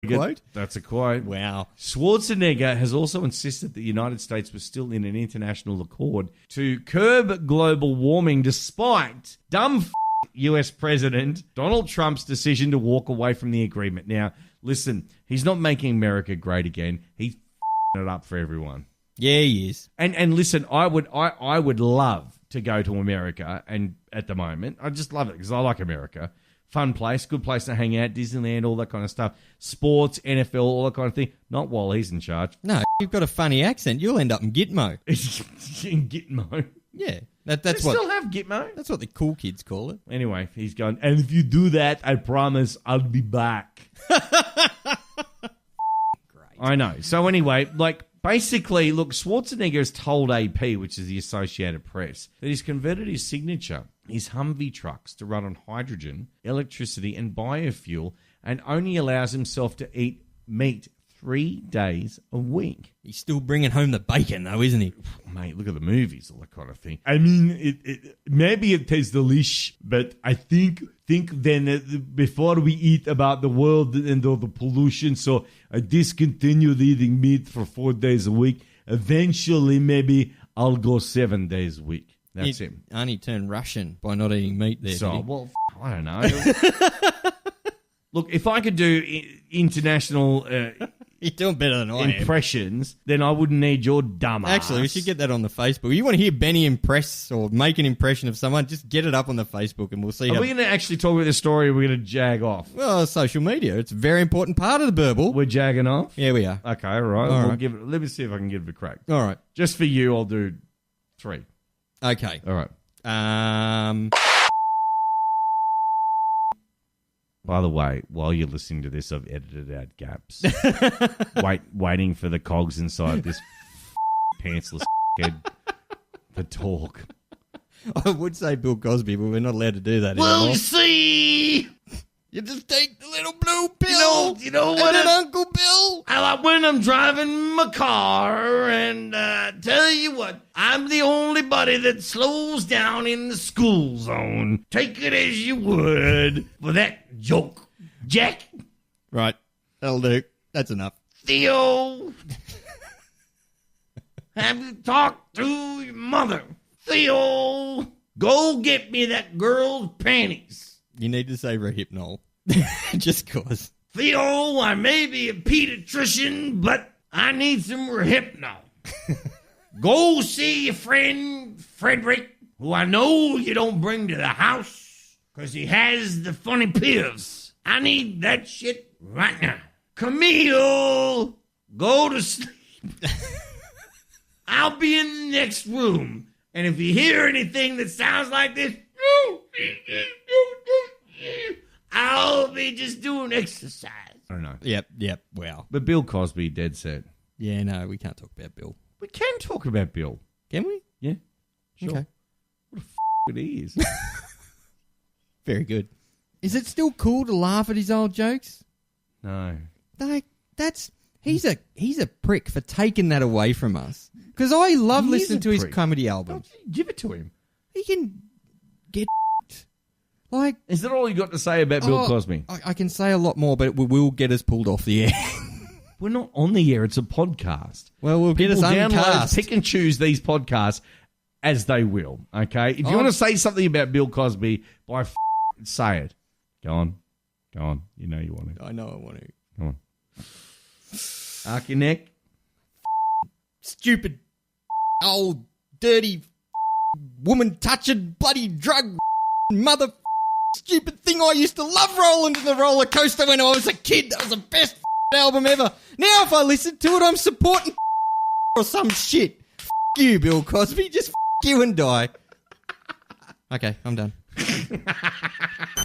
quote? That's a quote. Wow. Schwarzenegger has also insisted that the United States was still in an international accord to curb global warming despite dumb US President Donald Trump's decision to walk away from the agreement. Now, listen, he's not making America great again. He's it up for everyone. Yeah, he is. And listen, I would love to go to America, and at the moment, I just love it because I like America. Fun place, good place to hang out, Disneyland, all that kind of stuff. Sports, NFL, all that kind of thing. Not while he's in charge. No, you've got a funny accent. You'll end up in Gitmo. In Gitmo. Yeah, that's They what. still have Gitmo. That's what the cool kids call it. Anyway, he's going, and if you do that, I promise I'll be back. Great. I know. So anyway, basically, look, Schwarzenegger has told AP, which is the Associated Press, that he's converted his signature, his Humvee trucks, to run on hydrogen, electricity, and biofuel, and only allows himself to eat meat 3 days a week. He's still bringing home the bacon, though, isn't he? Mate, look at the movies, all that kind of thing. I mean, maybe it tastes delish, but I think then before we eat about the world and all the pollution, so I discontinued eating meat for 4 days a week. Eventually, maybe I'll go 7 days a week. That's it. Only turned Russian by not eating meat there. So, well, I don't know. Look, if I could do international You're doing better than I am. impressions, then I wouldn't need your dumb ass. Actually, we should get that on the Facebook. You want to hear Benny impress or make an impression of someone, just get it up on the Facebook and we'll see Are how... we going to actually talk about this story or are we going to jag off? Well, social media. It's a very important part of the burble. We're jagging off? Yeah, we are. Okay, all right. All We'll right. give it. Let me see if I can give it a crack. All right. Just for you, I'll do 3. Okay. All right. By the way, while you're listening to this, I've edited out gaps. Waiting for the cogs inside this pantsless head to talk. I would say Bill Cosby, but we're not allowed to do that Well, anymore. you see, You just take the little blue pill. you know what? And then Uncle Bill. I like when I'm driving my car, and tell you what, I'm the only buddy that slows down in the school zone. Take it as you would for that joke. Jack, Right. That'll do. That's enough. Theo, have you talked to your mother? Theo, go get me that girl's panties. You need to say Rehypnol. Just cause. Theo, I may be a pediatrician, but I need some Rehypnol. Go see your friend Frederick, who I know you don't bring to the house, because he has the funny pills. I need that shit right now. Camille, go to sleep. I'll be in the next room, and if you hear anything that sounds like this, I'll be just doing exercise. I don't know. Yep. Wow. But Bill Cosby, dead set. Yeah, no, we can't talk about Bill. We can talk about Bill. Can we? Yeah, sure. Okay. What a it is. Very good. Is it still cool to laugh at his old jokes? No. Like, he's a prick for taking that away from us. Because I love He is listening a to his prick. comedy albums. Give it to him. He can get like. Is that all you got to say about Bill Cosby? I can say a lot more, but it will get us pulled off the air. We're not on the air. It's a podcast. Well, we'll get us People download, uncast. pick and choose these podcasts as they will. Okay. If you Oh. want to say something about Bill Cosby, say it. Go on. You know you want to. I know I want to. Come on. Arc your neck. Stupid, old, dirty, woman-touching, bloody drug mother stupid thing I used to love rolling to the roller coaster when I was a kid. That was the best album ever. Now if I listen to it, I'm supporting or some shit. You, Bill Cosby. Just you and die. Okay, I'm done.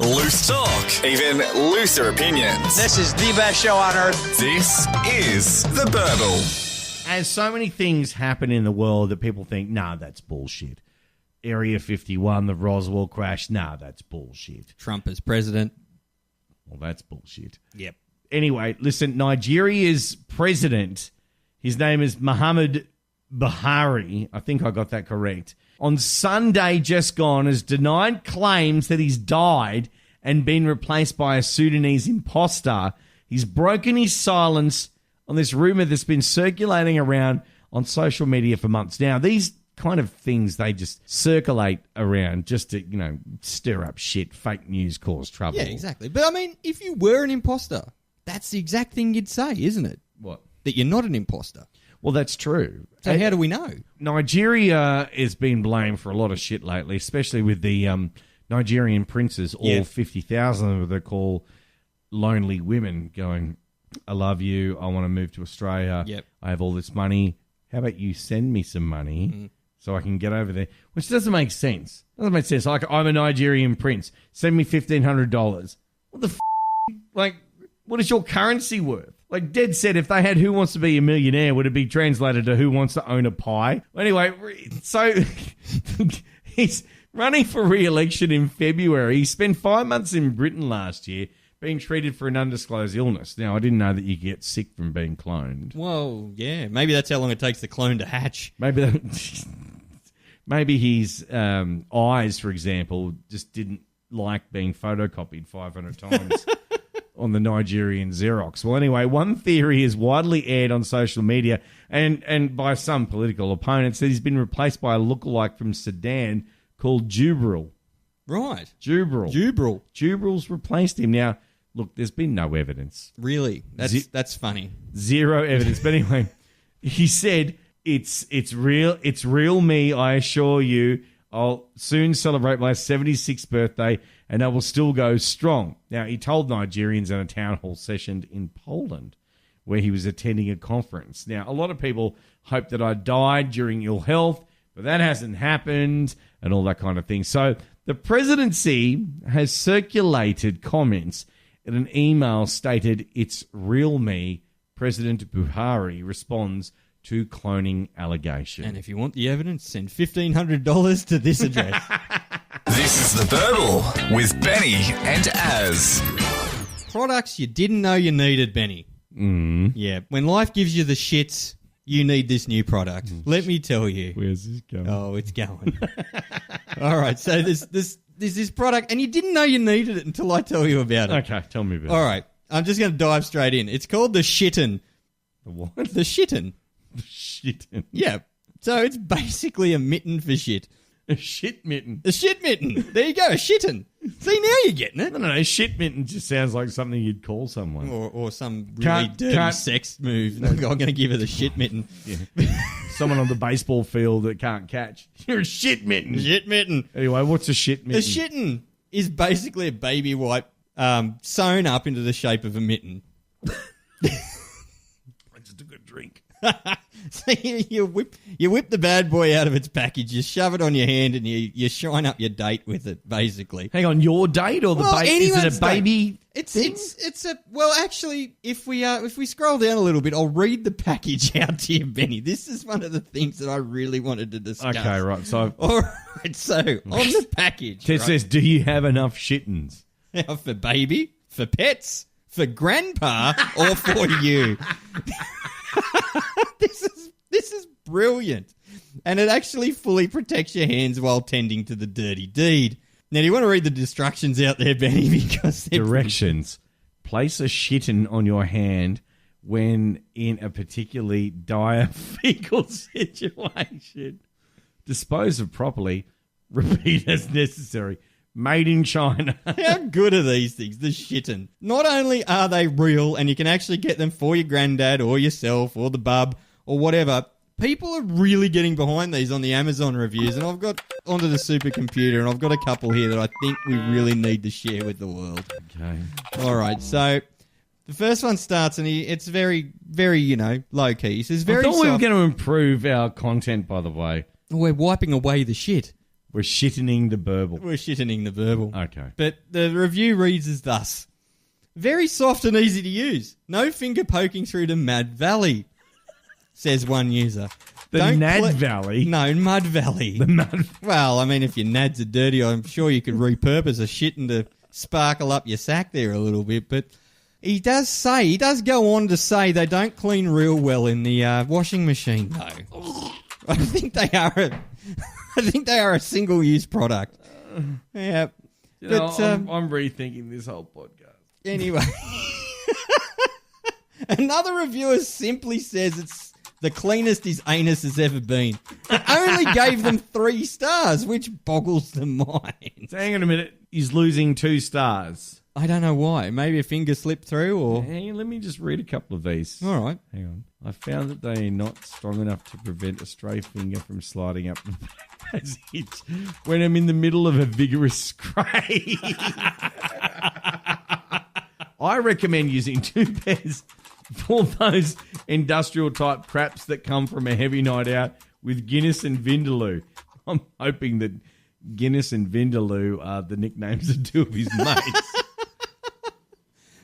Loose talk, even looser opinions. This is the best show on earth. This is The Burble. As so many things happen in the world that people think, nah, that's bullshit. Area 51, the Roswell crash, nah, that's bullshit. Trump as president. Well, that's bullshit. Yep. Anyway, listen, Nigeria's president, his name is Muhammad Buhari, I think I got that correct, on Sunday just gone has denied claims that he's died and been replaced by a Sudanese imposter. He's broken his silence on this rumor that's been circulating around on social media for months. Now, these kind of things, they just circulate around just to, stir up shit. Fake news cause trouble. Yeah, exactly. But I mean, if you were an imposter, that's the exact thing you'd say, isn't it? What? That you're not an imposter. Well, that's true. So how do we know? Nigeria has been blamed for a lot of shit lately, especially with the Nigerian princes, all 50,000 of them they call lonely women going, I love you, I want to move to Australia, I have all this money, how about you send me some money so I can get over there? Which doesn't make sense. Doesn't make sense. Like, I'm a Nigerian prince, send me $1,500. What the Like, what is your currency worth? Like, dead said, if they had Who Wants to Be a Millionaire, would it be translated to Who Wants to Own a Pie? Anyway, so he's running for re-election in February. He spent 5 months in Britain last year being treated for an undisclosed illness. Now, I didn't know that you get sick from being cloned. Well, yeah. Maybe that's how long it takes the clone to hatch. Maybe his eyes, for example, just didn't like being photocopied 500 times. On the Nigerian Xerox. Well, anyway, one theory is widely aired on social media and by some political opponents that he's been replaced by a lookalike from Sudan called Jubril. Right. Jubril. Jubril's replaced him. Now, look, there's been no evidence. Really? That's funny. Zero evidence. But anyway, he said, it's real me, I assure you. I'll soon celebrate my 76th birthday and I will still go strong. Now, he told Nigerians in a town hall session in Poland where he was attending a conference. Now, a lot of people hope that I died during ill health, but that hasn't happened and all that kind of thing. So the presidency has circulated comments in an email stated, it's real me. President Buhari responds to cloning allegation. And if you want the evidence, send $1,500 to this address. This is The Birdle with Benny and Az. Products you didn't know you needed, Benny. Yeah, when life gives you the shits, you need this new product. Let me tell you. Where's this going? Oh, it's going. All right, so there's this product, and you didn't know you needed it until I tell you about it. Okay, tell me about it. All right, I'm just going to dive straight in. It's called the Shitten. The what? The Shitten. Shitten. Yeah, so it's basically a mitten for shit. A shit mitten. A shit mitten. There you go, a shitten. See, now you're getting it. No, shit mitten just sounds like something you'd call someone. Or some really dirty sex move. I'm going to give her the shit mitten. Yeah. Someone on the baseball field that can't catch. You're a shit mitten. Shit mitten. Anyway, what's a shit mitten? A shitten is basically a baby wipe sewn up into the shape of a mitten. I just took a drink. So you whip the bad boy out of its package, you shove it on your hand, and you shine up your date with it, basically. Hang on, your date or the baby? Is it a baby? It's a well, actually, if we scroll down a little bit, I'll read the package out to you, Benny. This is one of the things that I really wanted to discuss. Okay, right. So, all right. So on the package, it says, "Do you have enough shittens?" Now, for baby, for pets, for grandpa, or for you. This is brilliant. And it actually fully protects your hands while tending to the dirty deed. Now, do you want to read the instructions out there, Benny? Because directions. Place a shitten on your hand when in a particularly dire fecal situation. Dispose of properly. Repeat as necessary. Made in China. How good are these things? The shitten. Not only are they real and you can actually get them for your granddad or yourself or the bub or whatever, people are really getting behind these on the Amazon reviews, and I've got onto the supercomputer and I've got a couple here that I think we really need to share with the world. Okay. All right, so the first one starts and it's very, very, low key. He says very I thought we were soft. going to improve our content, by the way. We're wiping away the shit. We're shittening the burble. We're shittening the verbal. Okay. But the review reads as thus. Very soft and easy to use. No finger poking through to Mad Valley, says one user. The Nad Valley? No, Mud Valley. The Mud. Well, I mean, if your nads are dirty, I'm sure you could repurpose a shitting to sparkle up your sack there a little bit. But he does go on to say they don't clean real well in the washing machine, though. I think they are a single-use product. Yeah. I'm rethinking this whole podcast. Anyway. Another reviewer simply says it's the cleanest his anus has ever been. It only gave them 3 stars, which boggles the mind. So hang on a minute. He's losing 2 stars. I don't know why. Maybe a finger slipped through or... Hang on, let me just read a couple of these. All right. Hang on. I found that they are not strong enough to prevent a stray finger from sliding up the passage when I'm in the middle of a vigorous scrape. I recommend using 2 pairs for those industrial type craps that come from a heavy night out with Guinness and Vindaloo. I'm hoping that Guinness and Vindaloo are the nicknames of 2 of his mates.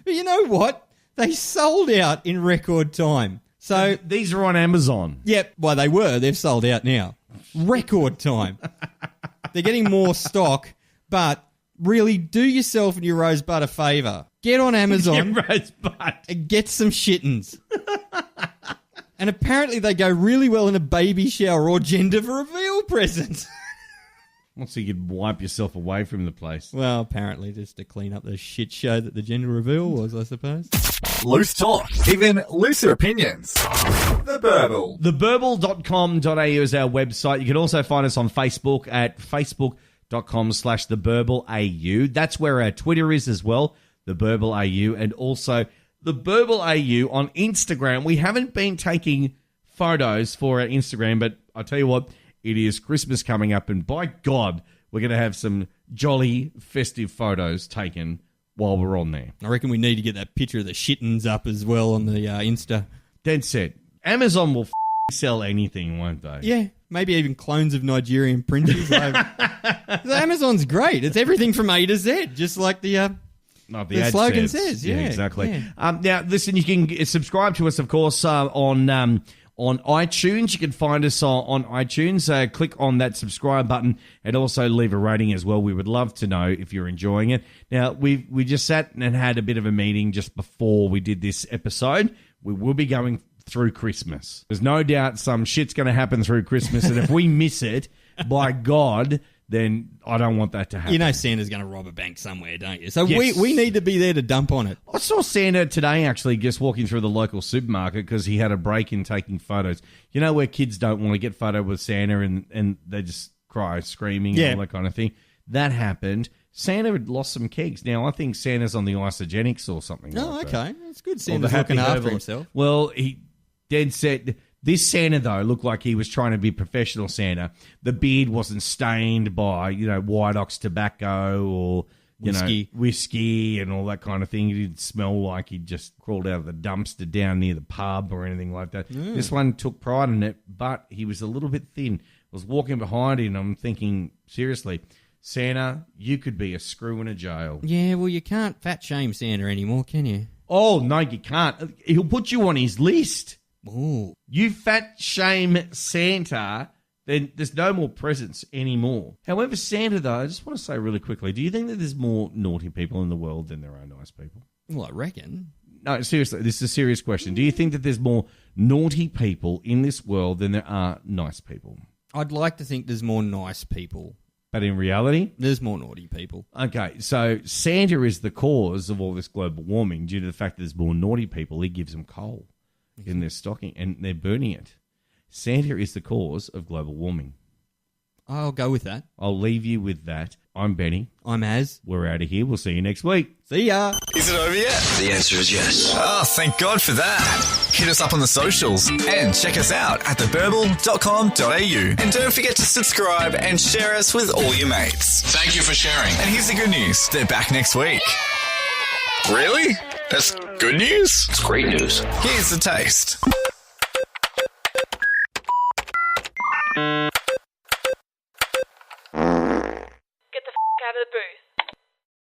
But you know what? They sold out in record time. So, these are on Amazon. yep, well, they were. They've sold out now. Record time. They're getting more stock, but really do yourself and your Rosebud a favour. Get on Amazon Rosebud. and get some shittens. And apparently they go really well in a baby shower or gender reveal present. So you could wipe yourself away from the place. Well, apparently just to clean up the shit show that the gender reveal was, I suppose. Loose talk, even looser opinions. The Burble. Theburble.com.au is our website. You can also find us on Facebook at facebook.com/theburbleau. That's where our Twitter is as well, theburbleau, and also theburbleau on Instagram. We haven't been taking photos for our Instagram, but I tell you what, it is Christmas coming up, and by God, we're going to have some jolly festive photos taken while we're on there. I reckon we need to get that picture of the shittens up as well on the Insta. Dead set. Amazon will sell anything, won't they? Yeah, maybe even clones of Nigerian princes. Amazon's great. It's everything from A to Z, just like the ad slogan says. Yeah, exactly. Yeah. Now, listen, you can subscribe to us, of course, on iTunes. You can find us on iTunes. Click on that subscribe button and also leave a rating as well. We would love to know if you're enjoying it. Now, we just sat and had a bit of a meeting just before we did this episode. We will be going through Christmas. There's no doubt some shit's going to happen through Christmas, and if we miss it, by God, then I don't want that to happen. You know Santa's going to rob a bank somewhere, don't you? So Yes. we need to be there to dump on it. I saw Santa today actually just walking through the local supermarket because he had a break in taking photos. You know where kids don't want to get photo with Santa and they just cry, screaming and all that kind of thing? That happened. Santa had lost some kegs. Now, I think Santa's on the isogenics or something like that. Okay. That's good. Or the Santa's Happy looking after Herbal. himself. Well, he dead set. This Santa, though, looked like he was trying to be professional Santa. The beard wasn't stained by, White Ox tobacco or, whiskey and all that kind of thing. He didn't smell like he'd just crawled out of the dumpster down near the pub or anything like that. This one took pride in it, but he was a little bit thin. I was walking behind him and I'm thinking, seriously, Santa, you could be a screw in a jail. Yeah, well, you can't fat shame Santa anymore, can you? Oh, no, you can't. He'll put you on his list. Ooh. You fat shame Santa, then there's no more presents anymore. However, Santa, though, I just want to say really quickly, do you think that there's more naughty people in the world than there are nice people? Well, I reckon. No, seriously, this is a serious question. Do you think that there's more naughty people in this world than there are nice people? I'd like to think there's more nice people. But in reality? There's more naughty people. Okay, so Santa is the cause of all this global warming due to the fact that there's more naughty people. He gives them coal in their stocking and they're burning it. Santa is the cause of global warming. I'll go with that. I'll leave you with that. I'm Benny. I'm Az. We're out of here. We'll see you next week. See ya. Is it over yet? The answer is yes. Oh, thank God for that. Hit us up on the socials and check us out at theburble.com.au. And don't forget to subscribe and share us with all your mates. Thank you for sharing. And here's the good news. They're back next week. Really? That's good news? It's great news. Here's the taste.